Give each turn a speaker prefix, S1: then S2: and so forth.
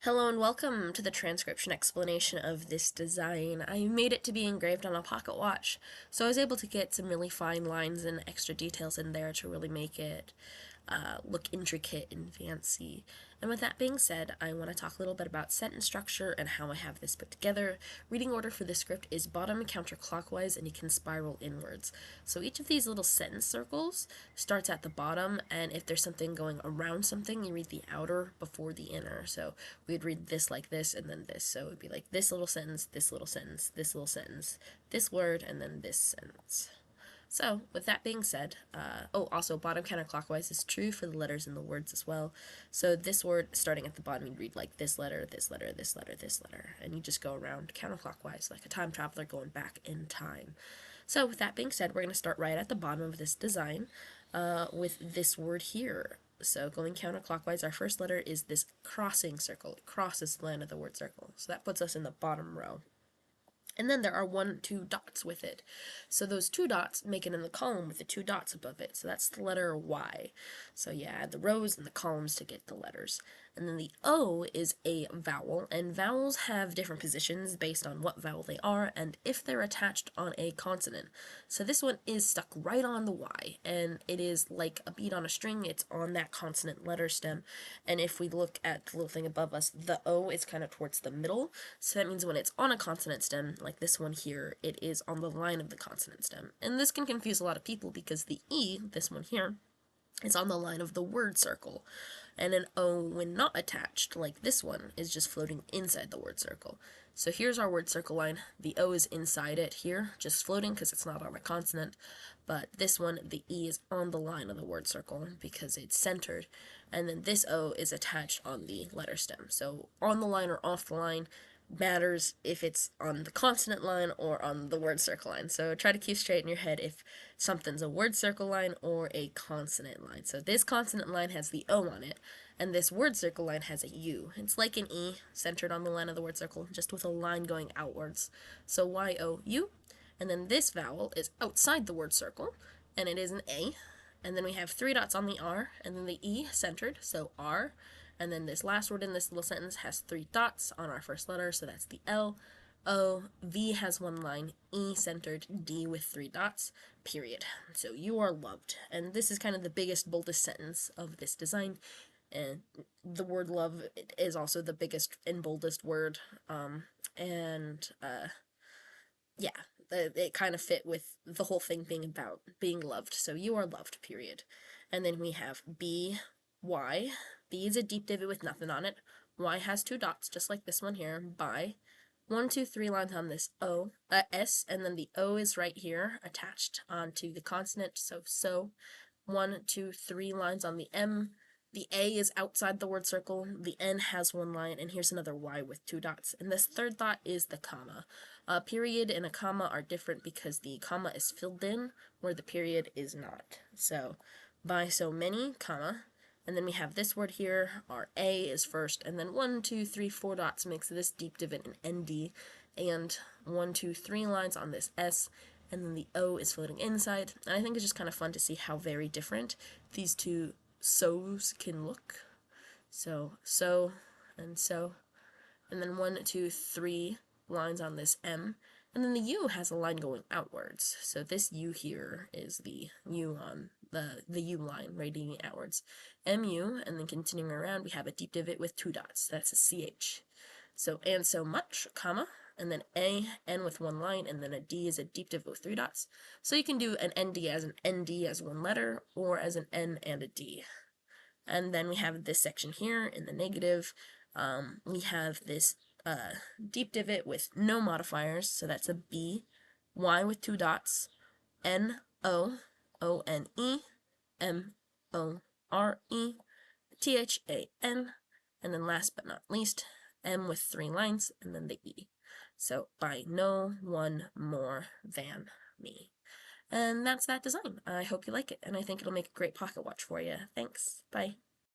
S1: Hello and welcome to the transcription explanation of this design. I made it to be engraved on a pocket watch, so I was able to get some really fine lines and extra details in there to really make it look intricate and fancy. And with that being said, I want to talk a little bit about sentence structure and how I have this put together. Reading order for this script is bottom counterclockwise, and you can spiral inwards. So each of these little sentence circles starts at the bottom, and if there's something going around something, you read the outer before the inner. So we'd read this like this, and then this. So it would be like this little sentence, this little sentence, this little sentence, this word, and then this sentence. So, with that being said, also bottom counterclockwise is true for the letters and the words as well. So this word, starting at the bottom, you'd read like this letter, this letter, this letter, this letter, and you just go around counterclockwise like a time traveler going back in time. So with that being said, we're going to start right at the bottom of this design with this word here. So going counterclockwise, our first letter is this crossing circle. It crosses the line of the word circle. So that puts us in the bottom row. And then there are 2 dots with it. So those 2 dots make it in the column with the 2 dots above it. So that's the letter Y. So you add the rows and the columns to get the letters. And then the O is a vowel, and vowels have different positions based on what vowel they are and if they're attached on a consonant. So this one is stuck right on the Y, and it is like a bead on a string. It's on that consonant letter stem. And if we look at the little thing above us, the O is kind of towards the middle. So that means when it's on a consonant stem, like this one here, it is on the line of the consonant stem. And this can confuse a lot of people because the E, this one here, is on the line of the word circle. And an O, when not attached, like this one, is just floating inside the word circle. So here's our word circle line. The O is inside it here, just floating because it's not on a consonant. But this one, the E is on the line of the word circle because it's centered. And then this O is attached on the letter stem. So on the line or off the line matters if it's on the consonant line or on the word circle line. So try to keep straight in your head if something's a word circle line or a consonant line. So this consonant line has the O on it, and this word circle line has a U. It's like an E centered on the line of the word circle, just with a line going outwards. So Y-O-U, and then this vowel is outside the word circle, and it is an A. And then we have 3 dots on the R, and then the E centered, so R. And then this last word in this little sentence has 3 dots on our first letter, so that's the L. O, V has 1 line, E centered, D with 3 dots, period. So you are loved. And this is kind of the biggest, boldest sentence of this design. And the word love is also the biggest and boldest word. Yeah, it kind of fit with the whole thing being about being loved. So you are loved, period. And then we have B, Y. B is a deep divot with nothing on it. Y has 2 dots, just like this one here, by. 1, 2, 3 lines on this S, and then the O is right here, attached onto the consonant, so. 1, 2, 3 lines on the M. The A is outside the word circle, the N has 1 line, and here's another Y with 2 dots. And this third dot is the comma. A period and a comma are different because the comma is filled in, where the period is not. So, by so many, comma. And then we have this word here, our A is first, and then 1, 2, 3, 4 dots makes this deep divot an ND, and 1, 2, 3 lines on this S, and then the O is floating inside. And I think it's just kind of fun to see how very different these two so's can look. So, and so. And then 1, 2, 3 lines on this M. And then the U has a line going outwards. So this U here is the U on the U line radiating outwards. MU, and then continuing around, we have a deep divot with 2 dots. That's a CH. So, and so much, comma, and then A, N with 1 line, and then a D is a deep divot with 3 dots. So you can do an ND as 1 letter, or as an N and a D. And then we have this section here in the negative. We have this deep divot with no modifiers, so that's a B, Y with 2 dots, N, O, O, N, E, M, O, R, E, T, H, A, N, and then last but not least, M with 3 lines, and then the E. So, by no one more than me. And that's that design. I hope you like it, and I think it'll make a great pocket watch for you. Thanks. Bye.